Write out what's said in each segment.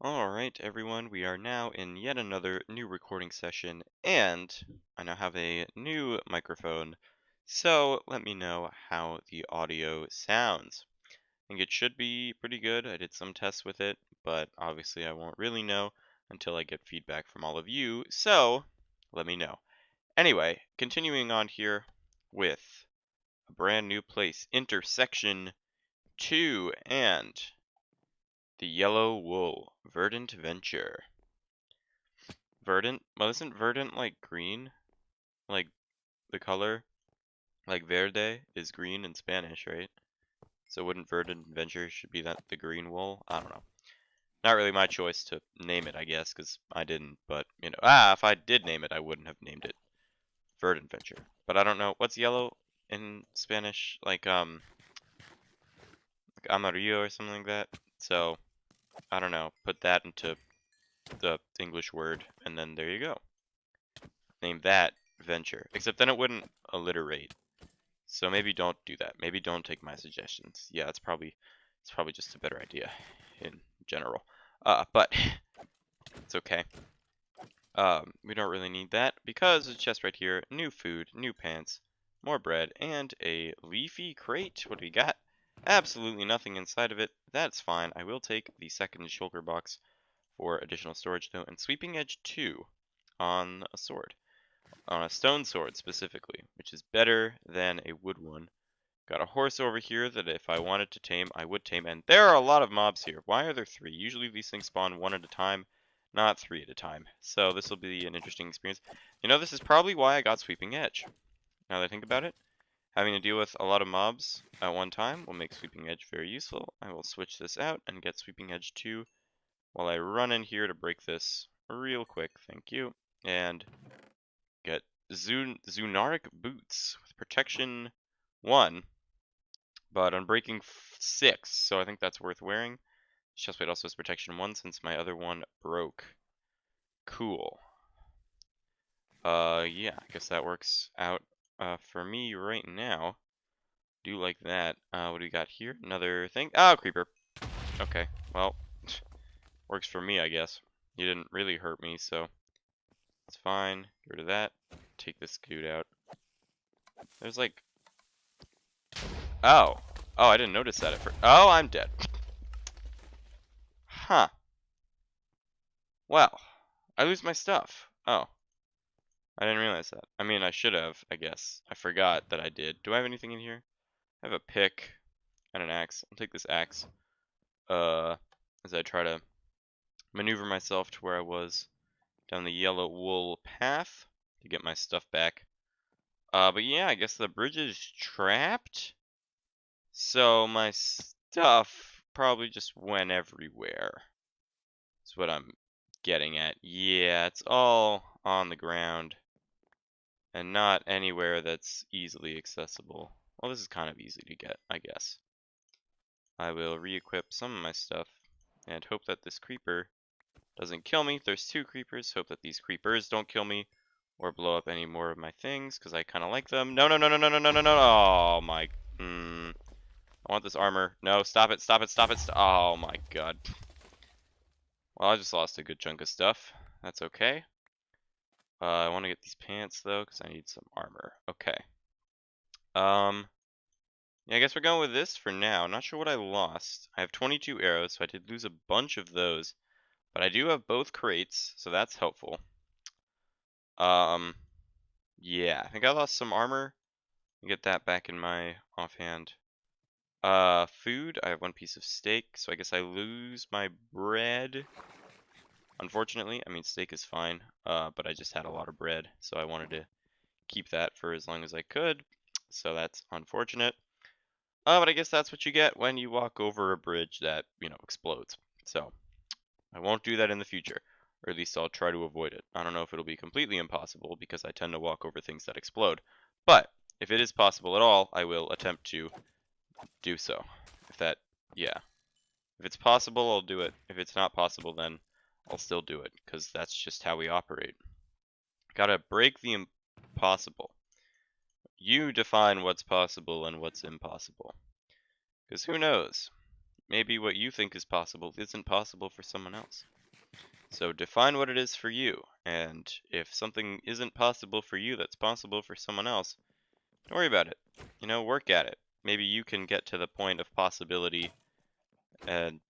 Alright, everyone, we are now in yet another new recording session, and I now have a new microphone, so let me know how the audio sounds. I think it should be pretty good. I did some tests with it, but obviously I won't really know until I get feedback from all of you, so let me know. Anyway, continuing on here with a brand new place, Intersection 2, and the Yellow Wool, Verdant Venture. Verdant? Well, isn't verdant like green? Like the color? Like verde is green in Spanish, right? So wouldn't verdant venture should be that the green wool? I don't know. Not really my choice to name it, I guess, because I didn't. But if I did name it, I wouldn't have named it verdant venture. But I don't know what's yellow in Spanish, like amarillo or something like that. So I don't know. Put that into the English word, and then there you go. Name that venture. Except then it wouldn't alliterate. So maybe don't do that. Maybe don't take my suggestions. Yeah, it's probably just a better idea in general. But it's okay. We don't really need that because it's just right here. New food, new pants, more bread, and a leafy crate. What do we got? Absolutely nothing inside of it. That's fine. I will take the second shulker box for additional storage though, and sweeping edge 2 on a sword. On a stone sword specifically, which is better than a wood one. Got a horse over here that if I wanted to tame, I would tame. And there are a lot of mobs here. Why are there 3? Usually these things spawn 1 at a time, not 3 at a time. So this will be an interesting experience. This is probably why I got Sweeping Edge. Now that I think about it, having to deal with a lot of mobs at one time will make Sweeping Edge very useful. I will switch this out and get Sweeping Edge 2 while I run in here to break this real quick. Thank you. And get Zunaric Boots with Protection 1. But Unbreaking 6, so I think that's worth wearing. Chestplate also has Protection 1 since my other one broke. Cool. Yeah, I guess that works out for me right now. Do like that. What do we got here? Another thing? Oh, creeper. Okay, well, works for me, I guess. You didn't really hurt me, so it's fine. Get rid of that. Take this dude out. There's like... Oh. Oh, I didn't notice that at first. Oh, I'm dead. Huh. Well, I lose my stuff. Oh, I didn't realize that. I mean, I should have, I guess. I forgot that I did. Do I have anything in here? I have a pick and an axe. I'll take this axe as I try to maneuver myself to where I was down the yellow wool path to get my stuff back. But yeah, I guess the bridge is trapped. So my stuff probably just went everywhere. That's what I'm getting at. Yeah, it's all on the ground and not anywhere that's easily accessible. Well, this is kind of easy to get, I guess. I will re-equip some of my stuff and hope that this creeper doesn't kill me. There's 2 creepers. Hope that these creepers don't kill me or blow up any more of my things because I kind of like them. No, no, no, no, no, no, no, no, no. Oh, my. I want this armor. No, stop it, stop it, stop it. Oh, my God. Well, I just lost a good chunk of stuff. That's okay. I want to get these pants, though, because I need some armor. Okay. Yeah, I guess we're going with this for now. Not sure what I lost. I have 22 arrows, so I did lose a bunch of those. But I do have both crates, so that's helpful. Yeah, I think I lost some armor. Get that back in my offhand. Food, I have 1 piece of steak, so I guess I lose my bread. Unfortunately, I mean, steak is fine, but I just had a lot of bread, so I wanted to keep that for as long as I could. So that's unfortunate. But I guess that's what you get when you walk over a bridge that, explodes. So, I won't do that in the future. Or at least I'll try to avoid it. I don't know if it'll be completely impossible because I tend to walk over things that explode. But, if it is possible at all, I will attempt to do so. Yeah. If it's possible, I'll do it. If it's not possible, then I'll still do it. Because that's just how we operate. Gotta break the impossible. You define what's possible and what's impossible. Because who knows? maybe what you think is possible isn't possible for someone else. So define what it is for you, and if something isn't possible for you that's possible for someone else, don't worry about it. You know, work at it. Maybe you can get to the point of possibility and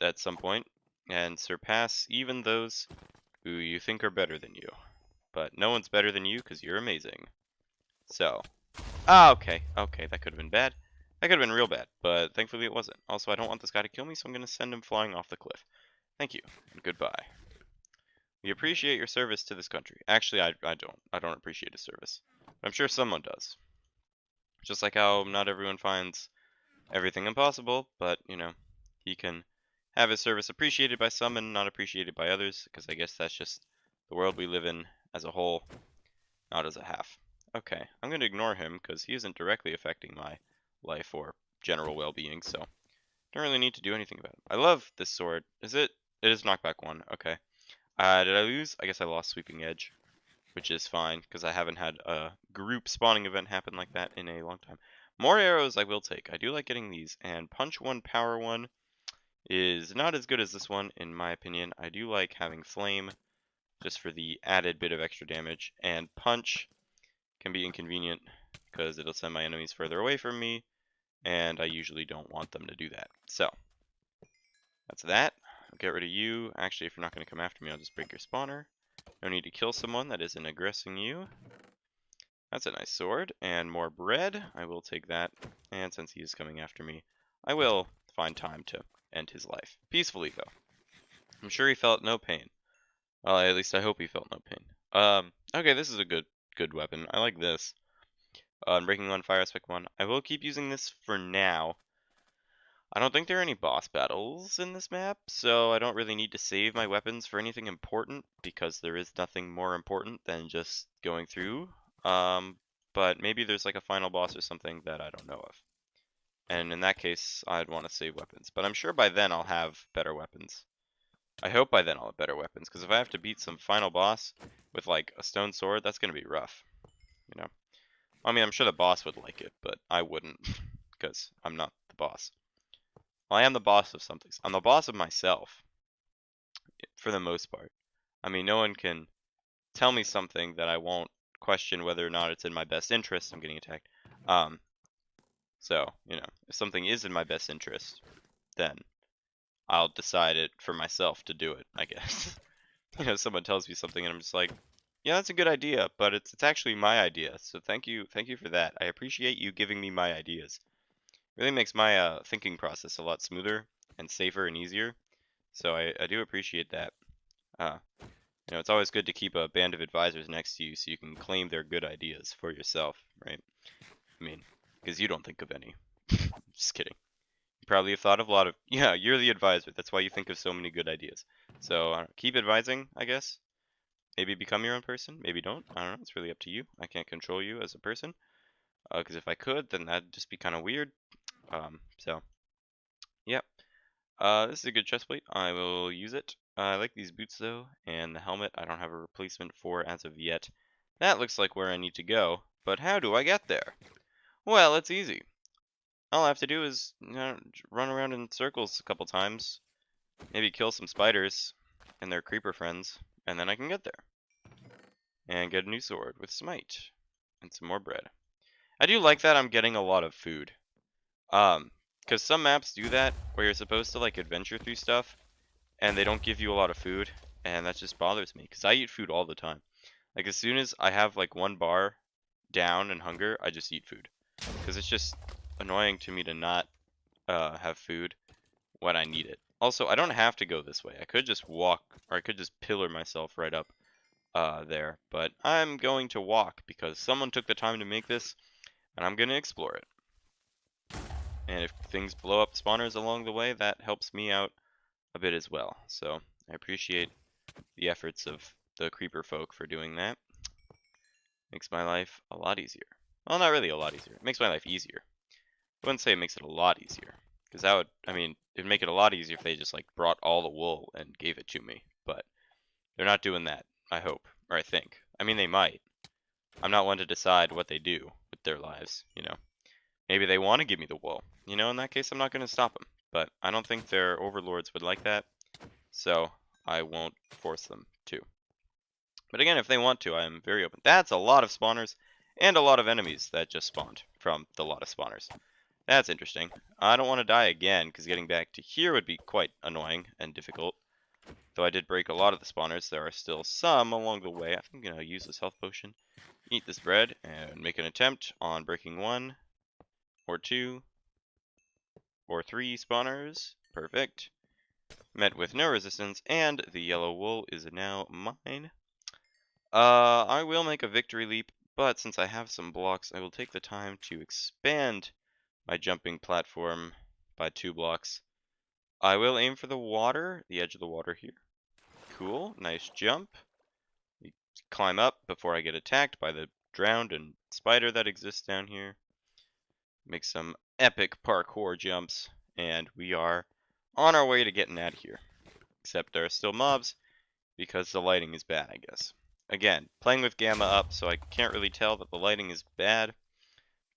at some point and surpass even those who you think are better than you. But no one's better than you because you're amazing. So, okay, that could have been bad. That could have been real bad, but thankfully it wasn't. Also, I don't want this guy to kill me, so I'm going to send him flying off the cliff. Thank you, and goodbye. We appreciate your service to this country. Actually, I don't. I don't appreciate his service. But I'm sure someone does. Just like how not everyone finds everything impossible, but, you know, he can have his service appreciated by some and not appreciated by others, because I guess that's just the world we live in as a whole, not as a half. Okay, I'm going to ignore him, because he isn't directly affecting my life or general well-being, so don't really need to do anything about it. I love this sword. Is it? It is knockback 1. Okay. Did I lose? I guess I lost Sweeping Edge, which is fine, because I haven't had a group spawning event happen like that in a long time. More arrows I will take. I do like getting these, and Punch 1, Power 1 is not as good as this one, in my opinion. I do like having Flame, just for the added bit of extra damage, and Punch can be inconvenient, because it'll send my enemies further away from me, and I usually don't want them to do that. So, that's that. I'll get rid of you. Actually, if you're not going to come after me, I'll just break your spawner. No need to kill someone that isn't aggressing you. That's a nice sword. And more bread. I will take that. And since he is coming after me, I will find time to end his life. Peacefully, though. I'm sure he felt no pain. Well, at least I hope he felt no pain. Okay, this is a good weapon. I like this. Breaking 1, Fire Aspect 1. I will keep using this for now. I don't think there are any boss battles in this map, so I don't really need to save my weapons for anything important, because there is nothing more important than just going through. But maybe there's like a final boss or something that I don't know of. And in that case, I'd want to save weapons. But I'm sure by then I'll have better weapons. I hope by then I'll have better weapons, because if I have to beat some final boss with like a stone sword, that's going to be rough. You know? I mean, I'm sure the boss would like it, but I wouldn't, because I'm not the boss. Well, I am the boss of something. I'm the boss of myself, for the most part. I mean, no one can tell me something that I won't question whether or not it's in my best interest. I'm getting attacked. So, you know, if something is in my best interest, then I'll decide it for myself to do it, I guess. You know, someone tells me something and I'm just like, yeah, that's a good idea, but it's actually my idea. So thank you for that. I appreciate you giving me my ideas. Really makes my thinking process a lot smoother and safer and easier. So I do appreciate that. Uh, you know, it's always good to keep a band of advisors next to you so you can claim their good ideas for yourself, right? I mean, because you don't think of any. Just kidding. You probably have thought of a lot of... Yeah, you're the advisor. That's why you think of so many good ideas. So keep advising, I guess. Maybe become your own person. Maybe don't. I don't know. It's really up to you. I can't control you as a person. Because if I could, then that'd just be kind of weird. So, yeah. This is a good chest plate. I will use it. I like these boots though, and the helmet I don't have a replacement for as of yet. That looks like where I need to go, but how do I get there? Well, it's easy. All I have to do is, you know, run around in circles a couple times, maybe kill some spiders and their creeper friends, and then I can get there. And get a new sword with smite, and some more bread. I do like that I'm getting a lot of food. Because some maps do that, where you're supposed to, like, adventure through stuff, and they don't give you a lot of food, and that just bothers me, because I eat food all the time. Like, as soon as I have, like, 1 bar down in hunger, I just eat food. Because it's just annoying to me to not have food when I need it. Also, I don't have to go this way. I could just walk, or I could just pillar myself right up there. But I'm going to walk, because someone took the time to make this, and I'm going to explore it. And if things blow up spawners along the way, that helps me out a bit as well. So I appreciate the efforts of the creeper folk for doing that. Makes my life a lot easier. Well, not really a lot easier. It makes my life easier. I wouldn't say it makes it a lot easier. Because that would, I mean, it'd make it a lot easier if they just, like, brought all the wool and gave it to me. But they're not doing that, I hope. Or I think. I mean, they might. I'm not one to decide what they do with their lives, you know. Maybe they want to give me the wool. You know, in that case, I'm not going to stop them. but I don't think their overlords would like that, so I won't force them to. But again, if they want to, I am very open. That's a lot of spawners and a lot of enemies that just spawned from the lot of spawners. That's interesting. I don't want to die again, because getting back to here would be quite annoying and difficult. Though I did break a lot of the spawners, there are still some along the way. I think I'm going to use this health potion, eat this bread, and make an attempt on breaking 1, or 2, or 3 spawners. Perfect. Met with no resistance, and the yellow wool is now mine. I will make a victory leap, but since I have some blocks, I will take the time to expand my jumping platform by 2 blocks. I will aim for the water, the edge of the water here. Cool, nice jump. Climb up before I get attacked by the drowned and spider that exists down here. Make some epic parkour jumps, and we are on our way to getting out of here. Except there are still mobs, because the lighting is bad, I guess. Again, playing with gamma up, so I can't really tell that the lighting is bad,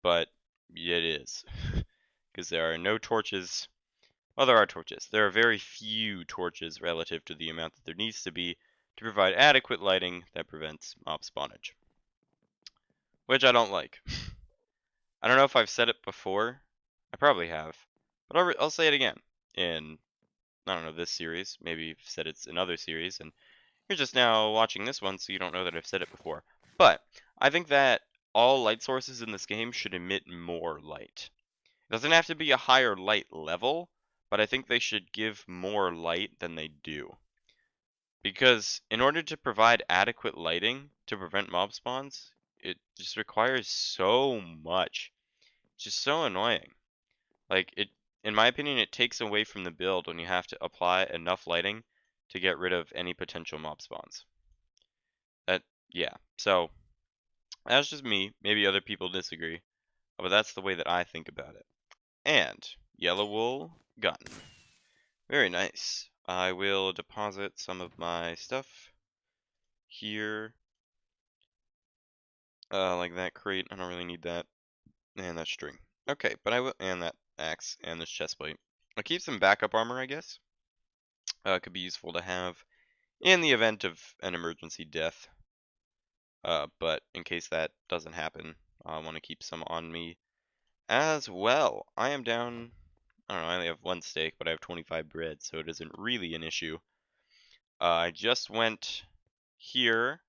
but it is. Because there are no torches. Well, there are torches. There are very few torches relative to the amount that there needs to be to provide adequate lighting that prevents mob spawnage. Which I don't like. I don't know if I've said it before. I probably have. But I'll say it again. In, I don't know, this series. Maybe I've said it's in other series, and you're just now watching this one, so you don't know that I've said it before. But I think that all light sources in this game should emit more light. It doesn't have to be a higher light level, but I think they should give more light than they do. Because in order to provide adequate lighting to prevent mob spawns, it just requires so much. It's just so annoying. Like, in my opinion, it takes away from the build when you have to apply enough lighting to get rid of any potential mob spawns. Yeah, so that's just me. Maybe other people disagree, but that's the way that I think about it. And yellow wool gotten. Very nice. I will deposit some of my stuff here. Like that crate. I don't really need that. And that string. Okay, but I will, and that axe and this chest plate. I'll keep some backup armor, I guess. Could be useful to have in the event of an emergency death. But in case that doesn't happen, I want to keep some on me as well. I am down, I don't know, I only have 1 steak, but I have 25 bread, so it isn't really an issue. I just went here